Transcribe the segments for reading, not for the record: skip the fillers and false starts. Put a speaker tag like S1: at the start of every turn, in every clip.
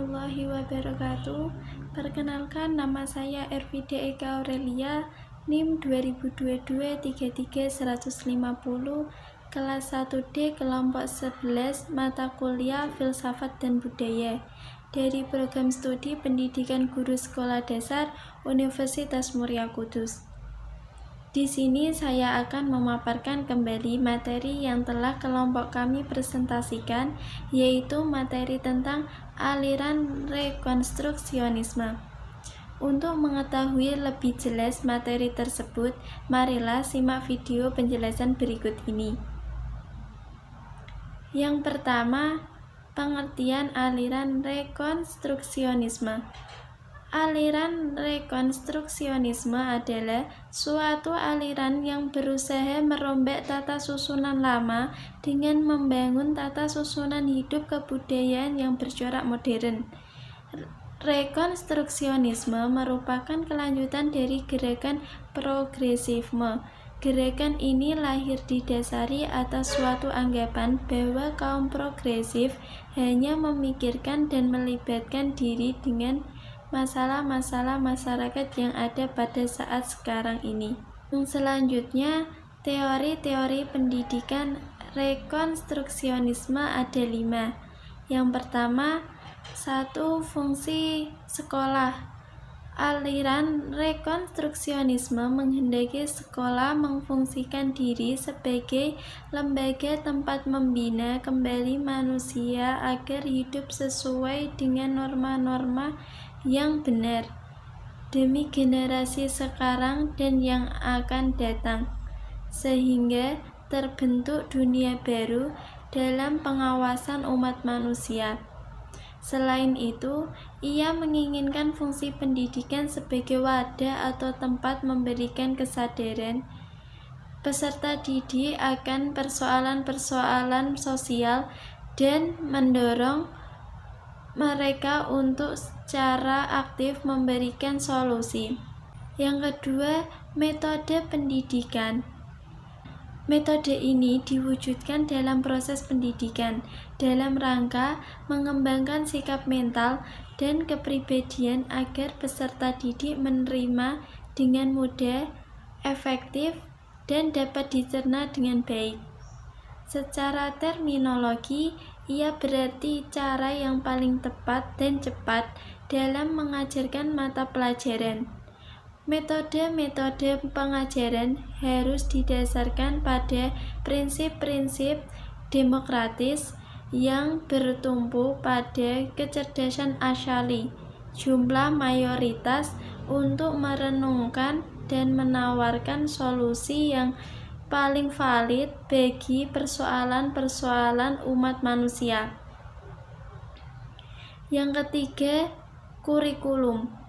S1: warahmatullahi wabarakatuh. Perkenalkan, nama saya Ervide Eka Aurelia, NIM 2022-33150, kelas 1D kelompok 11, mata kuliah Filsafat dan Budaya, dari program studi Pendidikan Guru Sekolah Dasar Universitas Muria Kudus. Di sini saya akan memaparkan kembali materi yang telah kelompok kami presentasikan, yaitu materi tentang aliran rekonstruksionisme. Untuk mengetahui lebih jelas materi tersebut, marilah simak video penjelasan berikut ini. Yang pertama, pengertian aliran rekonstruksionisme. Aliran rekonstruksionisme adalah suatu aliran yang berusaha merombak tata susunan lama dengan membangun tata susunan hidup kebudayaan yang bercorak modern. Rekonstruksionisme merupakan kelanjutan dari gerakan progresisme. Gerakan ini lahir didasari atas suatu anggapan bahwa kaum progresif hanya memikirkan dan melibatkan diri dengan masalah-masalah masyarakat yang ada pada saat sekarang ini. Selanjutnya, teori-teori pendidikan rekonstruksionisme ada 5. Yang pertama, 1. Fungsi sekolah. Aliran rekonstruksionisme menghendaki sekolah memfungsikan diri sebagai lembaga tempat membina kembali manusia agar hidup sesuai dengan norma-norma yang benar demi generasi sekarang dan yang akan datang, sehingga terbentuk dunia baru dalam pengawasan umat manusia. Selain itu, ia menginginkan fungsi pendidikan sebagai wadah atau tempat memberikan kesadaran peserta didik akan persoalan-persoalan sosial dan mendorong mereka untuk secara aktif memberikan solusi. Yang kedua, metode pendidikan. Metode ini diwujudkan dalam proses pendidikan dalam rangka mengembangkan sikap mental dan kepribadian agar peserta didik menerima dengan mudah, efektif, dan dapat dicerna dengan baik. Secara terminologi, ia berarti cara yang paling tepat dan cepat dalam mengajarkan mata pelajaran. Metode-metode pengajaran harus didasarkan pada prinsip-prinsip demokratis yang bertumpu pada kecerdasan asyali, jumlah mayoritas untuk merenungkan dan menawarkan solusi yang paling valid bagi persoalan-persoalan umat manusia. Yang ketiga, kurikulum.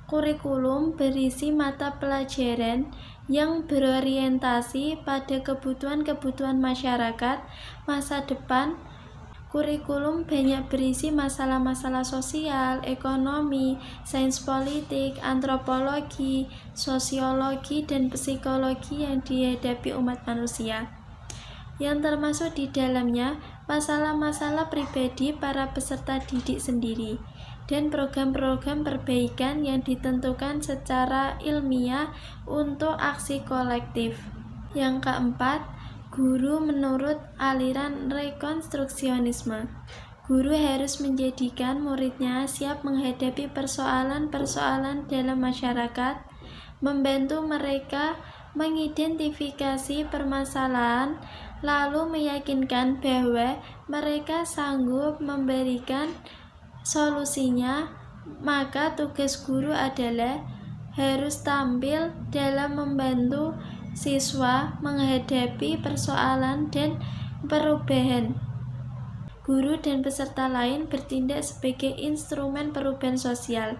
S1: Kurikulum berisi mata pelajaran yang berorientasi pada kebutuhan-kebutuhan masyarakat masa depan. Kurikulum banyak berisi masalah-masalah sosial, ekonomi, sains politik, antropologi, sosiologi, dan psikologi yang dihadapi umat manusia, yang termasuk di dalamnya masalah-masalah pribadi para peserta didik sendiri, dan program-program perbaikan yang ditentukan secara ilmiah untuk aksi kolektif. Yang keempat, guru menurut aliran rekonstruksionisme. Guru harus menjadikan muridnya siap menghadapi persoalan-persoalan dalam masyarakat, membantu mereka mengidentifikasi permasalahan, lalu meyakinkan bahwa mereka sanggup memberikan solusinya. Maka tugas guru adalah harus tampil dalam membantu siswa menghadapi persoalan dan perubahan. Guru dan peserta lain bertindak sebagai instrumen perubahan sosial.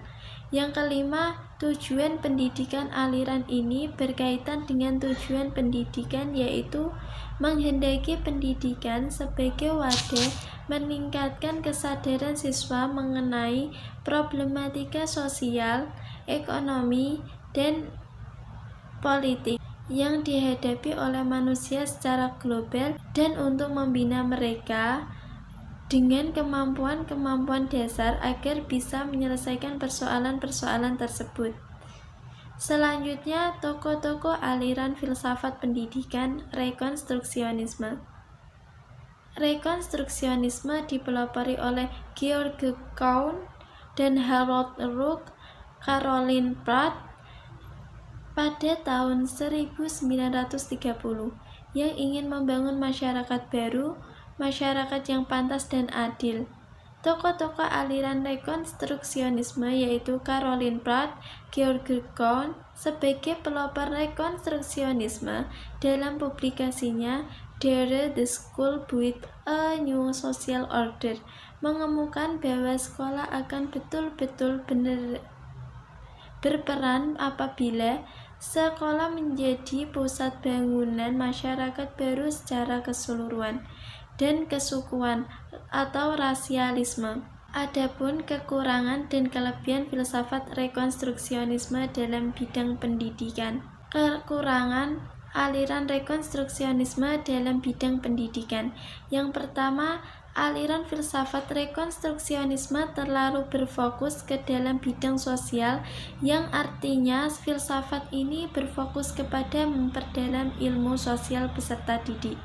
S1: Yang kelima, tujuan pendidikan aliran ini berkaitan dengan tujuan pendidikan, yaitu menghendaki pendidikan sebagai wadah meningkatkan kesadaran siswa mengenai problematika sosial, ekonomi, dan politik yang dihadapi oleh manusia secara global, dan untuk membina mereka dengan kemampuan-kemampuan dasar agar bisa menyelesaikan persoalan-persoalan tersebut. Selanjutnya, tokoh-tokoh aliran filsafat pendidikan Rekonstruksionisme. Rekonstruksionisme dipelopori oleh Georg Kuhn dan Harold Urch Caroline Pratt pada tahun 1930 yang ingin membangun masyarakat baru, masyarakat yang pantas dan adil. Tokoh-tokoh aliran rekonstruksionisme yaitu Caroline Pratt, Georg Kuhn sebagai pelopor rekonstruksionisme dalam publikasinya Dare the School Build a New Social Order mengemukakan bahwa sekolah akan betul-betul berperan apabila sekolah menjadi pusat bangunan masyarakat baru secara keseluruhan dan kesukuan atau rasialisme. Adapun kekurangan dan kelebihan filsafat rekonstruksionisme dalam bidang pendidikan. Kekurangan aliran rekonstruksionisme dalam bidang pendidikan. Yang pertama, aliran filsafat rekonstruksionisme terlalu berfokus ke dalam bidang sosial, yang artinya filsafat ini berfokus kepada memperdalam ilmu sosial peserta didik.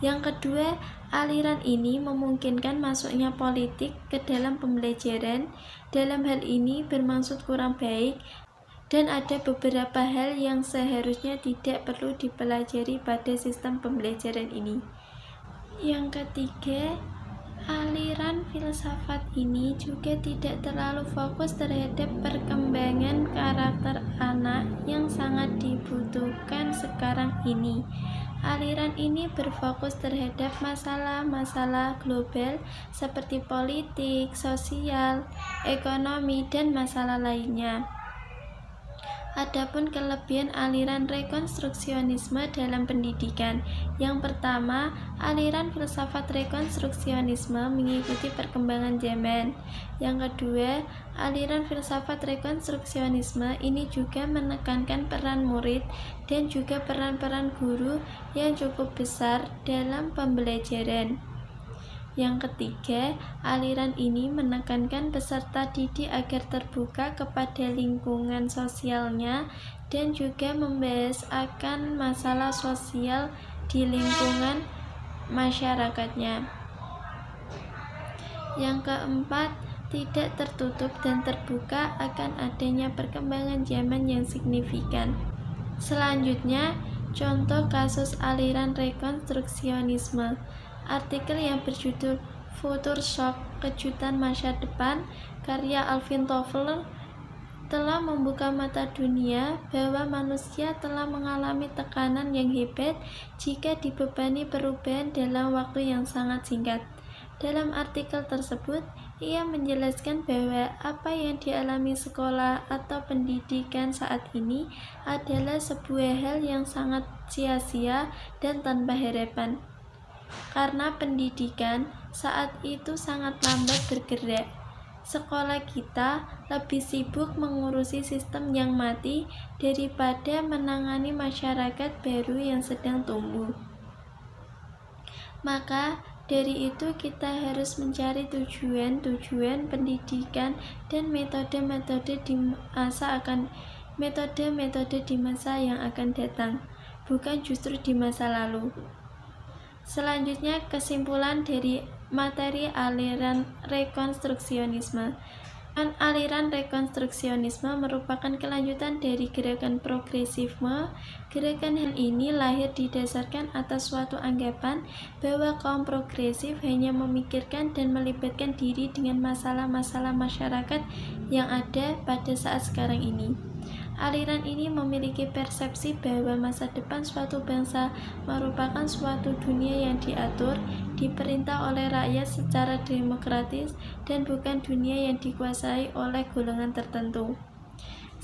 S1: Yang kedua, aliran ini memungkinkan masuknya politik ke dalam pembelajaran. Dalam hal ini bermaksud kurang baik, dan ada beberapa hal yang seharusnya tidak perlu dipelajari pada sistem pembelajaran ini. Yang ketiga, aliran filsafat ini juga tidak terlalu fokus terhadap perkembangan karakter anak yang sangat dibutuhkan sekarang ini. Aliran ini berfokus terhadap masalah-masalah global seperti politik, sosial, ekonomi, dan masalah lainnya. Adapun kelebihan aliran rekonstruksionisme dalam pendidikan. Yang pertama, aliran filsafat rekonstruksionisme mengikuti perkembangan zaman. Yang kedua, aliran filsafat rekonstruksionisme ini juga menekankan peran murid dan juga peran-peran guru yang cukup besar dalam pembelajaran. Yang ketiga, aliran ini menekankan peserta didik agar terbuka kepada lingkungan sosialnya dan juga membahas akan masalah sosial di lingkungan masyarakatnya. Yang keempat, tidak tertutup dan terbuka akan adanya perkembangan zaman yang signifikan. Selanjutnya, contoh kasus aliran rekonstruksionisme. Artikel yang berjudul Future Shock, Kejutan Masa Depan, karya Alvin Toffler, telah membuka mata dunia bahwa manusia telah mengalami tekanan yang hebat jika dibebani perubahan dalam waktu yang sangat singkat. Dalam artikel tersebut, ia menjelaskan bahwa apa yang dialami sekolah atau pendidikan saat ini adalah sebuah hal yang sangat sia-sia dan tanpa harapan. Karena pendidikan saat itu sangat lambat bergerak. Sekolah kita lebih sibuk mengurusi sistem yang mati daripada menangani masyarakat baru yang sedang tumbuh. Maka dari itu kita harus mencari tujuan pendidikan dan metode-metode di masa yang akan datang, bukan justru di masa lalu. Selanjutnya, kesimpulan dari materi aliran rekonstruksionisme. Aliran rekonstruksionisme merupakan kelanjutan dari gerakan progresisme. Gerakan ini lahir didasarkan atas suatu anggapan bahwa kaum progresif hanya memikirkan dan melibatkan diri dengan masalah-masalah masyarakat yang ada pada saat sekarang ini. Aliran ini memiliki persepsi bahwa masa depan suatu bangsa merupakan suatu dunia yang diatur, diperintah oleh rakyat secara demokratis, dan bukan dunia yang dikuasai oleh golongan tertentu.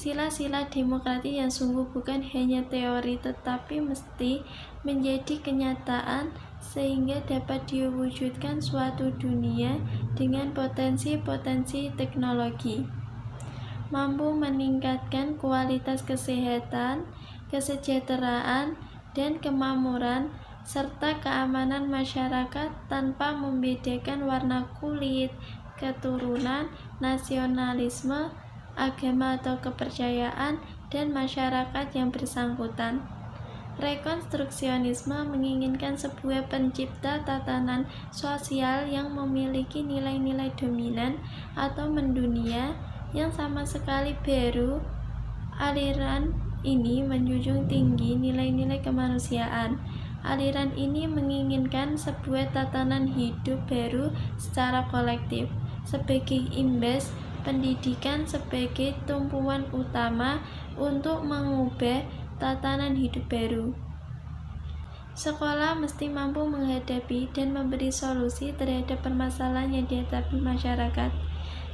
S1: Sila-sila demokrasi yang sungguh bukan hanya teori tetapi mesti menjadi kenyataan sehingga dapat diwujudkan suatu dunia dengan potensi-potensi teknologi, mampu meningkatkan kualitas kesehatan, kesejahteraan, dan kemakmuran serta keamanan masyarakat tanpa membedakan warna kulit, keturunan, nasionalisme, agama atau kepercayaan, dan masyarakat yang bersangkutan. Rekonstruksionisme menginginkan sebuah pencipta tatanan sosial yang memiliki nilai-nilai dominan atau mendunia yang sama sekali baru. Aliran ini menjunjung tinggi nilai-nilai kemanusiaan. Aliran ini menginginkan sebuah tatanan hidup baru secara kolektif. Sebagai imbas, pendidikan sebagai tumpuan utama untuk mengubah tatanan hidup baru. Sekolah mesti mampu menghadapi dan memberi solusi terhadap permasalahan yang dihadapi masyarakat.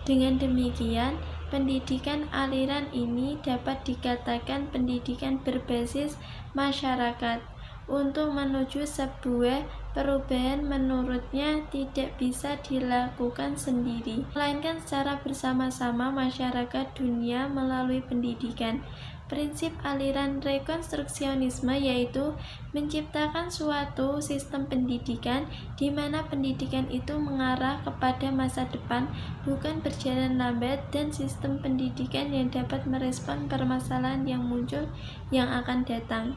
S1: Dengan demikian, pendidikan aliran ini dapat dikatakan pendidikan berbasis masyarakat. Untuk menuju sebuah perubahan menurutnya tidak bisa dilakukan sendiri, melainkan secara bersama-sama masyarakat dunia melalui pendidikan. Prinsip aliran rekonstruksionisme yaitu menciptakan suatu sistem pendidikan di mana pendidikan itu mengarah kepada masa depan, bukan berjalan lambat, dan sistem pendidikan yang dapat merespon permasalahan yang muncul yang akan datang.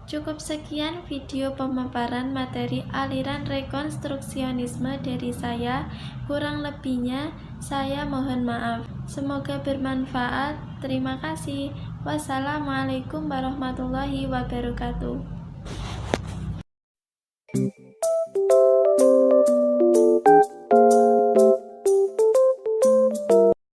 S1: Cukup sekian video pemaparan materi aliran rekonstruksionisme dari saya. Kurang lebihnya saya mohon maaf. Semoga bermanfaat. Terima kasih. Wassalamualaikum warahmatullahi wabarakatuh.